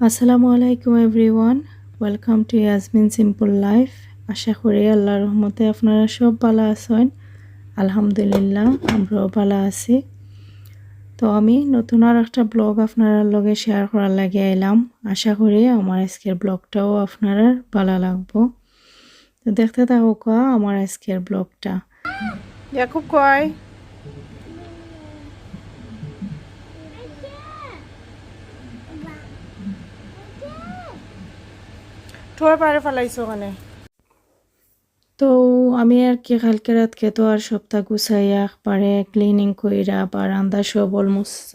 আসসালামু আলাইকুম everyone, welcome to Yasmin simple life. আশা করি আল্লাহর রহমতে আপনারা সব ভালো আছেন। আলহামদুলিল্লাহ আমরাও ভালো আছি। তো আমি নতুন আর একটা ব্লগ আপনারা লগে শেয়ার করার লাগে এলাম। আশা করি আমার আজকের ব্লগটাও আপনারা ভালো লাগবো। তো দেখতে থাকুক আমার আজকের ব্লগটা। ইয়াকুব কয় তোর পারে ফেলাইছো ওখানে। তো আমি আর কি কালকে রাতকে তো আর সপ্তাহ গুছাইয়া একবারে ক্লিনিং কইরা বারান্দা সব অলমোস্ট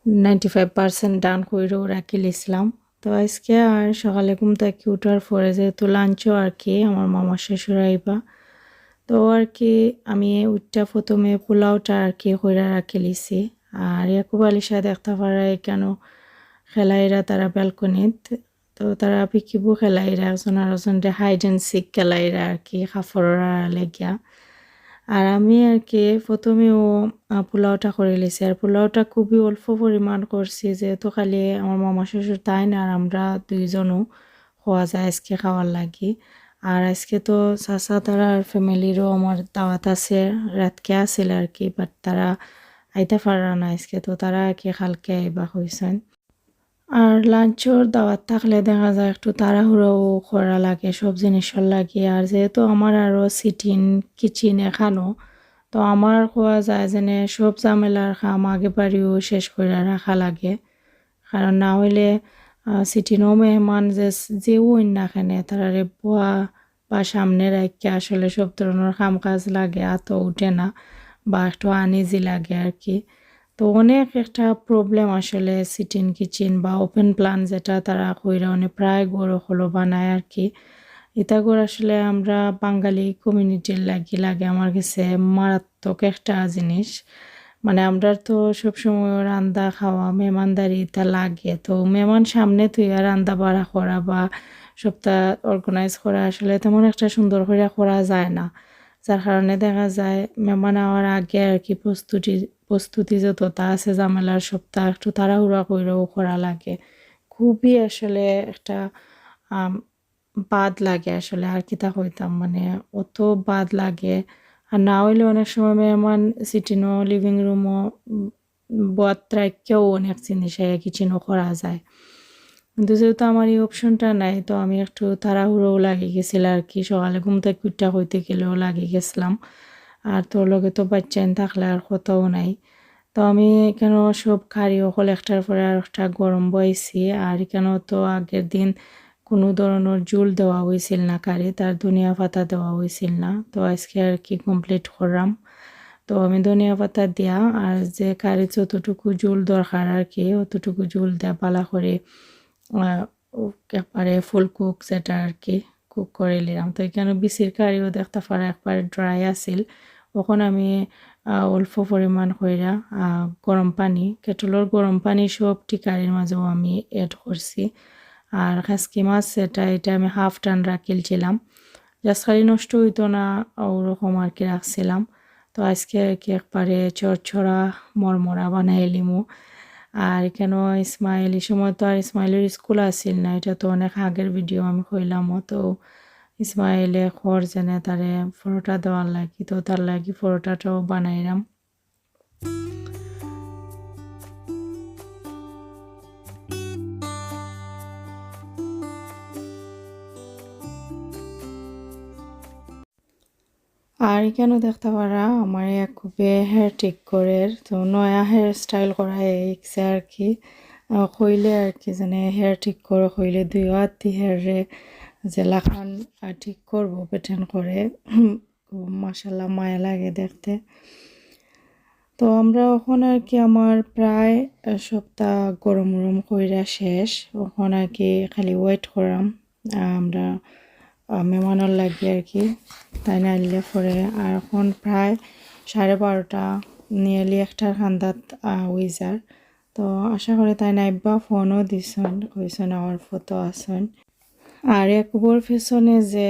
95% ডান কইরেও রাখি লিছিলাম। তো আজকে আর সকালে ঘুম থেকে উঠার পরে যেহেতু লাঞ্চও আর কি আমার মামার শ্বশুর আইবা, তো আর কি আমি উঠটা প্রথমে পোলাওটা আর কি কইরা রাখি লিছি। আর ইয়াকুব আলিশা দেখতে পারায় কেন খেলাইরা তারা ব্যালকনিত, তো তারা পিকিবু খেলাইরা একজন আর একজনরে হাইড অ্যান্ড সিক খেলাইরা আর কি কাপড়ের আড়ালে গিয়া। আর আমি আর কি প্রথমেও পোলাওটা করে লিছি। আর পোলাওটা খুবই অল্প পরিমাণ করছি, যেহেতু খালি আমার মামা শ্বশুর তাই না আর আমরা দুইজনও খাওয়া যায় আজকে খাওয়ার লাগি। আর আজকে তো চাচা তারা ফ্যামিলিরও আমার দাওয়াত আছে, রাতকে আছিল আর কি, বাট তারা আইতে পারা না আজকে, তো তারা আর কি কালকে আইবা হইছেন। আর লাঞ্চর দাওয়াত থাকলে দেখা যায় একটু তাড়াহুড়োও করা লাগে সব জিনিসের লাগে। আর যেহেতু আমার আরও সিটিন কিচেন এখানো, তো আমার কোয়া যায় যেন সব ঝামেলার কাম আগে বাড়িও শেষ করে রাখা লাগে। কারণ না হইলে সিটিনও মেহমান যেও না খানে তারারে বুয়া বা সামনে রাখকে আসলে সব ধরনের কাম কাজ লাগে, আতো উঠে না বা একটু আনইজি লাগে আর কি। তো অনেক একটা প্রবলেম আসলে সিটিন কিচেন বা ওপেন প্ল্যান যেটা তারা কইরা অনেক প্রায় গড় হলো বানায় আর কি। এটা করে আসলে আমরা বাঙালি কমিউনিটির লাগে আমার কাছে মারাত্মক একটা জিনিস। মানে আমরা তো সবসময় রান্দা খাওয়া মেহমানদারি এটা লাগে, তো মেহমান সামনে তুই আর রান্দা বাড়া করা বা সবটা অর্গানাইজ করা আসলে তেমন একটা সুন্দর করে করা যায় না। যার কারণে দেখা যায় মেহমান আওয়ার আগে আর কি প্রস্তুতি যতটা আছে ঝামেলার সপ্তাহ একটু তাড়াহুড়া কইরেও করা লাগে। খুবই আসলে একটা আম বাদ লাগে আসলে, আর কি তা হইতাম মানে অত বাদ লাগে। আর না হইলে অনেক সময় মেহমান সিটিনও লিভিং রুমও বয়াত রাইখ্যাও অনেক জিনিস কিচেনও করা যায়। কিন্তু যেহেতু আমার এই অপশনটা নাই, তো আমি একটু তাড়াহুড়োও লাগিয়ে গেছিল আর কি, সকালে ঘুম থেকে উঠা হইতে গেলেও লাগিয়ে গেছিলাম। আর তোর লগে তো বাচ্চাইন থাকলে আর কথাও নাই। তো আমি এখানে সব খাড়ি অকল একটার পরে আর একটা গরম বইছি। আর এখানেও তো আগের দিন কোনো ধরনের জুল দেওয়া হয়েছিল না কারি, তার ধনিয়া পাতা দেওয়া হয়েছিল না, তো আজকে আর কি কমপ্লিট করলাম। তো আমি ধনিয়া পাতা দিয়া আর যে কারি যতটুকু জুল দরকার আর কি অতটুকু জুল দেয়া পালা করে একবারে ফুল কুক যেটা আর কি কুক করে নিলাম। তো এখানে বিচির কারিও দেখতে পারা একবারে ড্রাই আছিল। ওখানে আমি অল্প পরিমাণ কইরা গরম পানি কেটলের গরম পানি সব কারির মাঝেও আমি এড করছি। আর খাসকি মাছ এটা আমি হাফ টান রাখিলছিলাম, জাস্ট খালি নষ্ট হইতো না ওরকম আর কি রাখছিলাম। তো আজকে আর কি একবারে চড়ছড়া মরমরা বানাইলিমু। আর কেন ইসমাইল এই সময় তো আর ইসমাইলের স্কুল আসিল না, এটা তো অনেক আগের ভিডিও আমি কইলামও। তো ইসমাইলে খর যেনে তারে পরোটা দেওয়ার লাগি, তো তার লাগি পরোটাটাও বানাইলাম। আর এখানে দেখতে পারা আমার এক খুবই হেয়ার ঠিক করে, তো নয়া হেয়ার স্টাইল করা শিখছে আর কি। কইলে আর কি জানে হেয়ার ঠিক করে কইলে দুই হাত দিয়ে হেয়ারে যে লাখান ঠিক করবো পেটেন করে মাশাল্লাহ মায়া লাগে দেখতে। তো আমরা ওখানে আর কি আমার প্রায় সপ্তাহ গরম গরম কইরা শেষ, ওখানে আর কি খালি ওয়েট করাম আমরা মেহমানের লাগে আর কি, তাই না আনলে পরে। আর এখন প্রায় 12:30 নিয়ারলি একটার খান্দাত উইজার। তো আশা করি তাই নাইবা ফোনও দিছেন কইছেন আমার ফটো আসেন। আর একবার পেছনে যে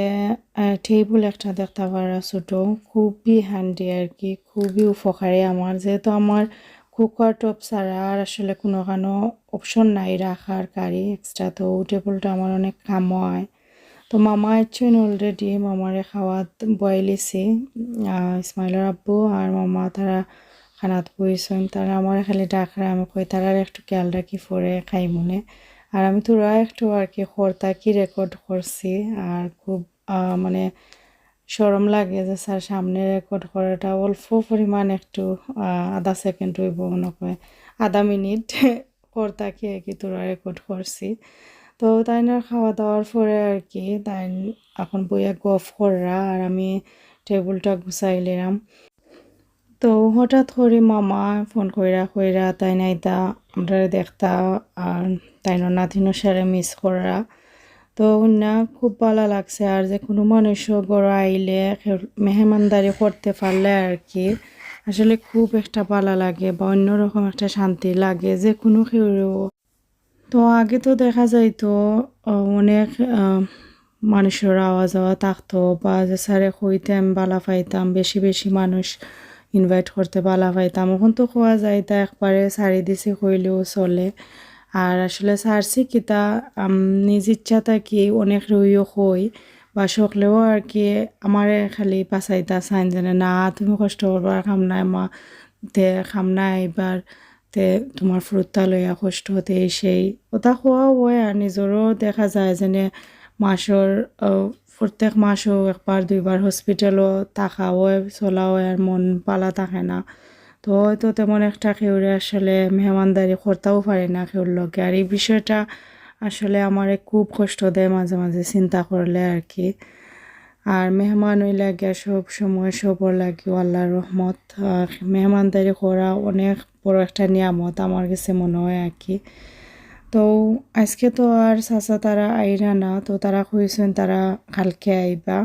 টেবিল একটা দেখতে পারা ছোট, খুবই হ্যান্ডি আর কি, খুবই উপকারী আমার, যেহেতু আমার কুকার টপ ছাড়া আর আসলে কোনো অপশন নাই রাখার কারি এক্সট্রা, তো টেবিলটা আমার অনেক কাম হয়। তো মামা আইছেন অলরেডি, মামারে খাওয়া বয়েলিছি। ইসমাইলের আব্বু আর মামা তারা খানাত বইছেন, তারা আমার খালি ডাকরা, আমি কই তারার একটু খেয়াল রাখি পরে খাই মনে। আর আমি তোরা একটু আর কি খরতা কি রেকর্ড করছি, আর খুব মানে শরম লাগে যে স্যার সামনে রেকর্ড করাটা অল্প পরিমাণ একটু আধা সেকেন্ড হইব মনে করে, আধা মিনিট খরতা খেয়ে কি তোরা রেকর্ড করছি। তো তাই না খাওয়া দাওয়ার পরে আর কি তাই এখন বইয়া গফ কররা, আর আমি টেবিলটা গুছাইলাম। তো হঠাৎ করে মামা ফোন কইরা তাই না এটা আমরা দেখতা, আর তাই না নাতিনো সারে মিস করা। তো না খুব ভালো লাগছে, আর যে কোনো মানুষ গড় আইলে মেহমানদারি করতে পারলে আর কি আসলে খুব একটা ভালো লাগে বা অন্যরকম একটা শান্তি লাগে যে কোনো কেউ। তো আগে তো দেখা যাইতো অনেক মানুষের আওয়া যাওয়া থাকতো, বা যে স্যারে হইতাম বালা পাইতাম, বেশি বেশি মানুষ ইনভাইট করতে বালা পাইতাম। এখন তো খোয়া যায় তা একবারে সারি দিছে কইলেও চলে। আর আসলে সারছি কিতা নিজ ইচ্ছা থাকি অনেক রইও হই বা সকলেও আর কি আমার খালি পাচাইতা চাইন জানে না তুমি কষ্ট করবার খাম নাই মা, তে খাম নাই এবার, তে তোমার ফুরুত্তা লইয়া কষ্ট হতে সেই ওটা খোয়াও হয়। আর নিজেরও দেখা যায় যেনে মাসর প্রত্যেক মাসও একবার দুইবার হসপিটালও থাকা হয় চলা হয়, আর মন পালা থাকে না। তো হয়তো তেমন একটা খেউরে আসলে মেহমানদারি করতেও পারে না খেউর লগে, আর এই বিষয়টা আসলে আমার খুব কষ্ট দেয় মাঝে মাঝে চিন্তা করলে আর কি। আর মেহমান হইলে গিয়া সব সময় সবর লাগিও আল্লাহর রহমত, মেহমানদারি করা অনেক বড় একটা নিয়ামত আমার কাছে মনে হয় আর কি। তো আজকে তো আর চাচা তারা আইরা না, তো তারা কইছেন তারা কালকে আইবা।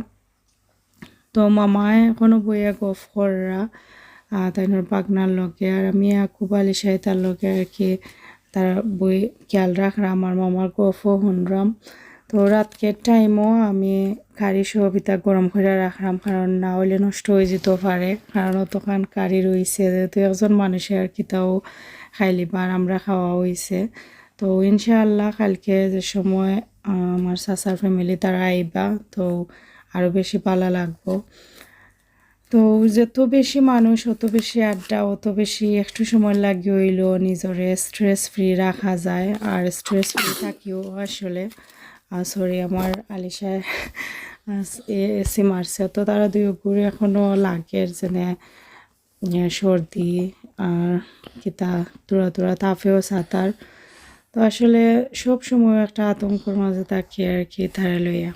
তো মামায় এখনো বইয়া গফ কররা তাইনোর বাগনার লগে, আর আমি খুব আলিশাই তার লগে আর কি তার বই খেয়াল রাখরা আমার মামার গফও শুনরাম। তো রাতকের টাইমও আমি কারি সবিতা গরম করে রাখলাম, কারণ না হইলে নষ্ট হয়ে যেতে পারে, কারণ অতখান কারি রয়েছে যেহেতু একজন মানুষের আর কি তাও খাইলিবা আর আমরা খাওয়া হয়েছে। তো ইনশাআল্লাহ কালকে যে সময় আমার চাচার ফ্যামিলি তারা আইবা, তো আরও বেশি ভালো লাগবো। তো যত বেশি মানুষ অত বেশি আড্ডা, অত বেশি একটু সময় লাগে হইলো নিজরে স্ট্রেস ফ্রি রাখা যায়, আর স্ট্রেস ফ্রি থাকিও আসলে। সরি আমার আলিশায় এসি মারছে, তো তারা দুই ঘুরে এখনও লাগের যেনে সর্দি আর কিতা তোরা তোরা তাপেও সাঁতার। তো আসলে সব সময় একটা আতঙ্কর মাঝে থাকি আর কি তারা লইয়া।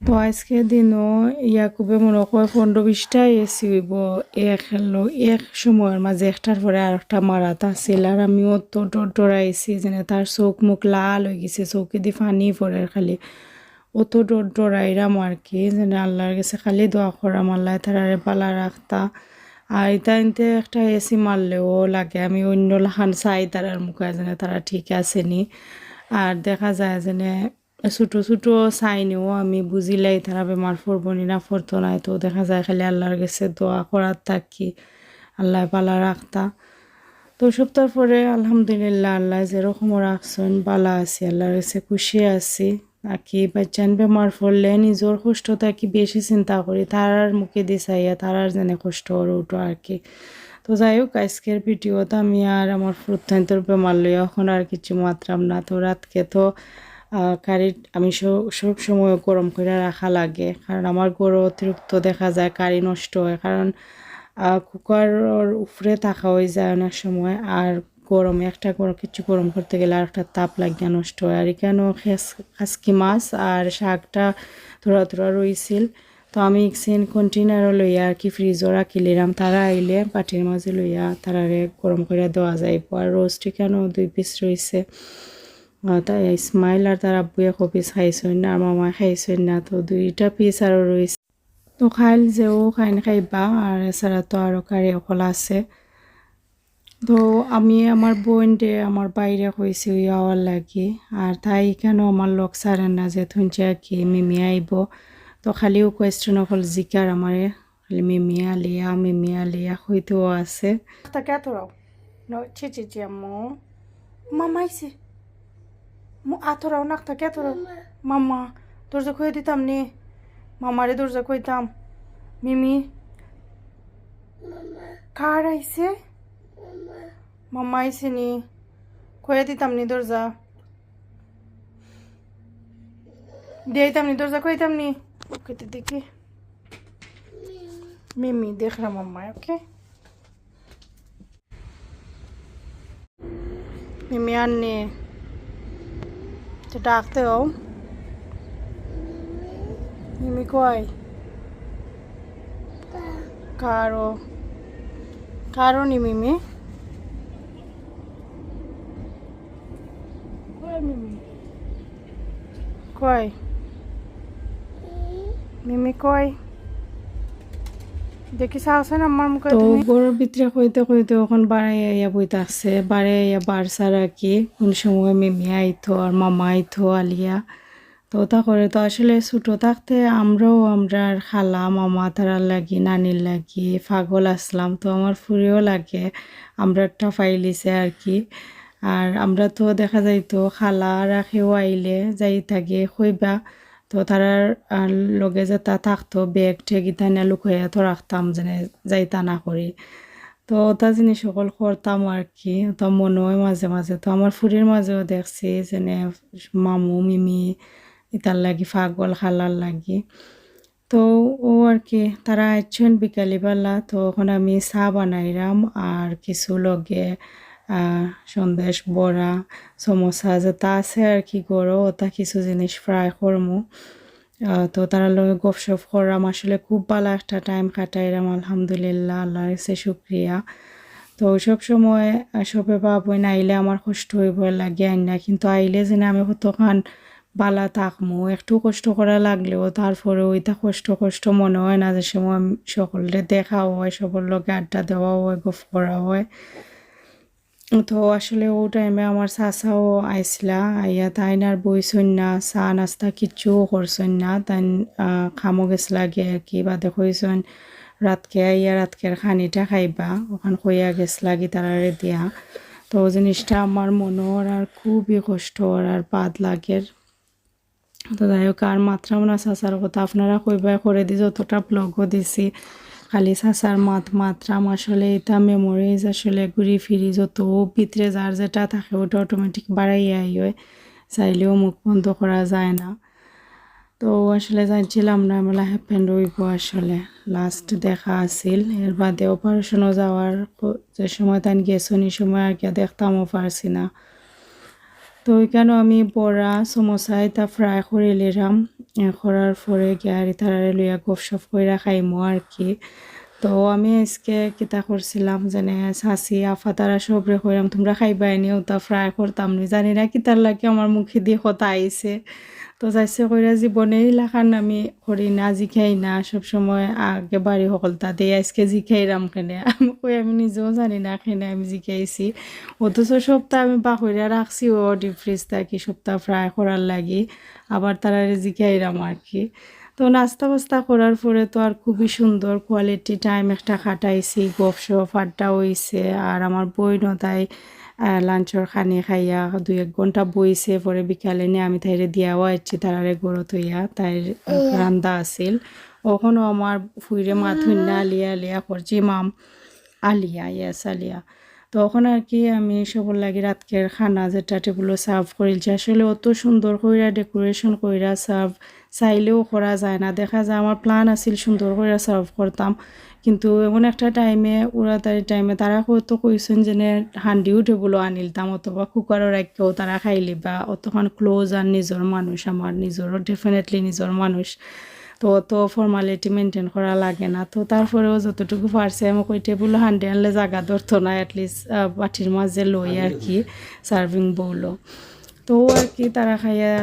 তো আজকে দিনও ইয়াকুবে মনে হয় 15-20টা এসি হইব এক সময়ের মাঝে, একটার পরে আর একটা মারাত আসছিল, আর আমিও তো ডরাইছি যেন তার চোখ মুখ লাল হয়ে গেছে, চৌকে দিয়ে ফানি পড়ে খালি অত ডরাইরাম আর কি, যেন আল্লাহর কাছে খালি দোয়া করাম আল্লাহ তারারে পালা রাখতা। আর এটা এনতে একটা এসি মারলেও লাগে আমি অন্য লাখান চাই তারার মুখে যেন তারা ঠিক আছে নি। আর দেখা যায় যেনে ছোটো ছোটো চাইনিও আমি বুঝিলাই তারা বেমার পড়বো নি না পড়তো নাই, তো দেখা যায় খালি আল্লাহর কাছে দোয়া করার থাকি আল্লাহ পালা রাখতা। তো সপ্তাহ পরে আলহামদুলিল্লাহ আল্লাহ যেরকমও রাখছেন বালা আছি, আল্লাহর কাছে খুশি আছি। নাকি বাচ্চান বেমার পড়লে নিজের কষ্ট থাকি বেশি চিন্তা করি, তারার মুখে দিছাইয়া তারার যেনে কষ্ট করে উঠো আর কি। তো যাই হোক আজকের ভিডিওতে আমি আর আমার প্রত্যন্তর বেমার লইয়া এখন আর কিছু মাত্রাম না। তো রাতকে তো কারি আমি সব সময় গরম করে রাখা লাগে, কারণ আমার গরম অতিরিক্ত দেখা যায় কারি নষ্ট হয়, কারণ কুকারের উপরে থাকা হয়ে যায় অনেক সময়, আর গরমে একটা কিছু গরম করতে গেলে আর একটা তাপ লাগিয়ে নষ্ট হয়। আর এখানেও খাসকি মাছ আর শাকটা থোড়া থোড়া রইছিল, তো আমি ইক্সিন কন্টেনারও লইয়া আর কি ফ্রিজও রাখিলাম, তারা আইলে পাটির মাঝে লইয়া তারারে গরম করে দেওয়া যায়। আর রোস্ট এখানেও 2 পিস রয়েছে, তাই ইসমাইল আর তার আব্বু 1 পিস খাইছেন না, আর মামা খাইছেন না, তো 2টা পিস আরও রয়েছে। তো খাইল যেও খাইন খাইবা, আর এছাড়া তো আরও কারি অকল আছে। তো আমি আমার বোনডে আমার বাইরে কইছি আওয়ার লাগি, আর তাই এখানেও আমার লোক সারেন না যে শুনছে কি মিমি আইব। তো খালিও কোয়েশ্চেন অকল জিকার আমারে খালি মিমি আলিয়া হইতেও আছে। তা কে তোরাও No, চিচি আম্মু মামা আইছে আতরাও নাক থাকে আতরাও মামা দরজা খুঁয়ে দিতাম নি মামারে দরজা কইতাম মিমি কার আইছে মামা আইছে নি খুঁয়ে দিতাম নি দরজা দিতাম নি দরজা কইতাম নি ওকে দেখি মিমি দেখ রা মাম্মা ওকে মিমি আননে তো ডাকতে হও মিমি কই কারো নি মিমি কই মিমি কই মিমি কই দেখি চাওছেন আমার মুখে তো গরুর ভিতরে কইতে কইতে এখন বাড়াই আইয়া বইতে আসছে বাড়াই আইয়া বাড়ছা রাখি কোন সময় মিমি আইতো আর মামা আইতো আলিয়া তো তা করে তো আসলে ছোটো থাকতে আমরার খালা মামা তারার লাগি নানির লাগি পাগল আসলাম তো আমার ফুরিও লাগে আমরা একটা ফাইলিছে আর কি আর আমরা তো দেখা যাইতো খালা রাখেও আইলে যাই থাকে কইবা তো তারার লগে যে তা থাকতো ব্যাগ ঠেক ইতা নিয়ে লুকাইয়া তো রাখতাম যেন যাইতা না করি তো ওটা জিনিস সকল করতাম আর কি ওটা মনে হয় মাঝে মাঝে তো আমার ফুরির মাঝেও দেখছি যেনে মামু মিমি ইতার লাগি পাগল খালার লাগি তো ও আর কি তারা আইছেন বিকালিবেলা তো এখন আমি চা বানাইলাম আর কিছু লগে সন্দেশ বড়া সমোসা যেটা আছে আর কি করো ওটা কিছু জিনিস ফ্রাই করমু তো তারা লগে গপসপ করলাম আসলে খুব ভালো একটা টাইম কাটাইলাম আলহামদুলিল্লাহ আল্লাহর কাছে শুক্রিয়া তো সব সময় সবে পাবই না আইলে আমার কষ্ট হইব লাগে আইন না কিন্তু আইলে যেন আমি কতক্ষণ বালা থাকমু একটু কষ্ট করা লাগলেও তারপরে ওইটা কষ্ট মনে হয় না যে সময় সকলে দেখা হয় সকল লোকে আড্ডা দেওয়া হয় গপ করা হয় তো আসলে ও টাইমে আমার চাচাও আইসলা আইয়া তাইন আর বইসন না চা নাস্তা কিচ্ছুও করছেন না তাই খামো গেছলা গে আর কি বাদে কইসন রাতকে আইয়া রাতকের খানিটা খাইবা ওখান কইয়া গেছলা কি তারারে দিয়া তো জিনিসটা আমার মনের আর খুবই কষ্ট আর বাদ লাগের তো যাই হোক আর মাত্রাম না চাচার কথা আপনারা কইবা করে দি যতটা ব্লগও দিছি খালি চাচার মাত্রাম আসলে এটা মেমোরিজ আসলে ঘুরি ফিরি যত ভিতরে যার যেটা থাকে ওটা অটোমেটিক বাড়াইয়াই হয় চাইলেও মুখ বন্ধ করা যায় না তো আসলে জানছিলাম না মেলা হ্যাপেন্ড হইব আসলে লাস্ট দেখা আছিল এর বাদে অপারেশনও যাওয়ার যে সময় তাই গেছেন এই সময় আর কি দেখতামও পারছি না তো ওইখানেও আমি বড়া সমোসা এটা ফ্রাই করে নিলাম করার পরে গাড়ি তারারে লইয়া গপসপ করে খাইমো আর কি তো আমি আজকে কিতা করছিলাম যেন শাসি আফা তারা সবরে কইলাম তোমরা খাইবা এনে ওটা ফ্রাই করতাম নি জানি না কিতার লাগে আমার মুখে দিয়ে কথা আইছে তো যাইছে কইরা জীবনেই লাখান আমি করি না জিখাই না সবসময় আগে বাড়ি সকলতা দিয়ে আজকে জিখাইরাম কেনে আমি কই আমি নিজেও জানি না কেনে আমি জিখাইছি অথচ সপ্তাহ আমি বাকইরা রাখছি ও ডিপ ফ্রিজ থাকি সপ্তাহ ফ্রাই করার লাগি আবার তারা জিখাইরাম আর কি তো নাস্তা বাস্তা করার পরে তো আর খুবই সুন্দর কোয়ালিটি টাইম একটা কাটাইছি গপসপ আড্ডা হইছে আর আমার বইনও তাই লাঞ্চর খানি খাইয়া 2-1 ঘন্টা বইছে পরে বিকালে নিয়ে আমি তাইরে দিয়াও আইছি তারারে গড়ত হইয়া তাই রান্দা আছিল ওখানেও আমার ফুইরে মাথুন্না আলিয়া করছি মাম আলিয়া ইয়াস আলিয়া তো তখন আর কি আমি সবার লাগি রাতকের খানা যেটা টেবিলও সার্ভ করিলছি আসলে অত সুন্দর কইরা ডেকোরেশন কইরা সার্ভ চাইলেও করা যায় না দেখা যায় আমার প্ল্যান আছিল সুন্দর কইরা সার্ভ করতাম কিন্তু এমন একটা টাইমে উড়াতারি টাইমে তারা হয়তো কইছেন যে হান্ডিও টেবিলও আনিলতাম অথবা কুকারও রাখকেও তারা খাইলি বা অতক্ষণ ক্লোজ আর নিজের মানুষ আমার নিজেরও ডেফিনেটলি নিজের মানুষ তো অত ফর্মালিটি মেনটেন করা লাগে না তো তারপরেও যতটুকু পারছে আমাকে ওই টেবিল হান্ডি আনলে জায়গা ধরতো না অ্যাটলিস্ট বাটির মাঝে লই আর কি সার্ভিং বউলো তো আর কি তারা খাইয়া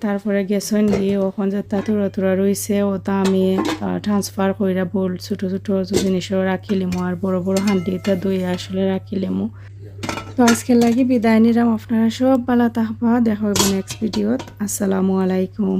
তারপরে গেছেন দিয়ে ওখান যে তা তুরা রয়েছে ওটা আমি ট্রান্সফার কইরা বল ছোটো ছোটো জিনিসও রাখিলিমো আর বড় বড় হান্ডিটা দই আসলে রাখিলিমো তো আজকে লাগি বিদায় নিলাম আপনারা সব ভালো থাকবা দেখা হইব নেক্সট ভিডিওত আসসালামু আলাইকুম।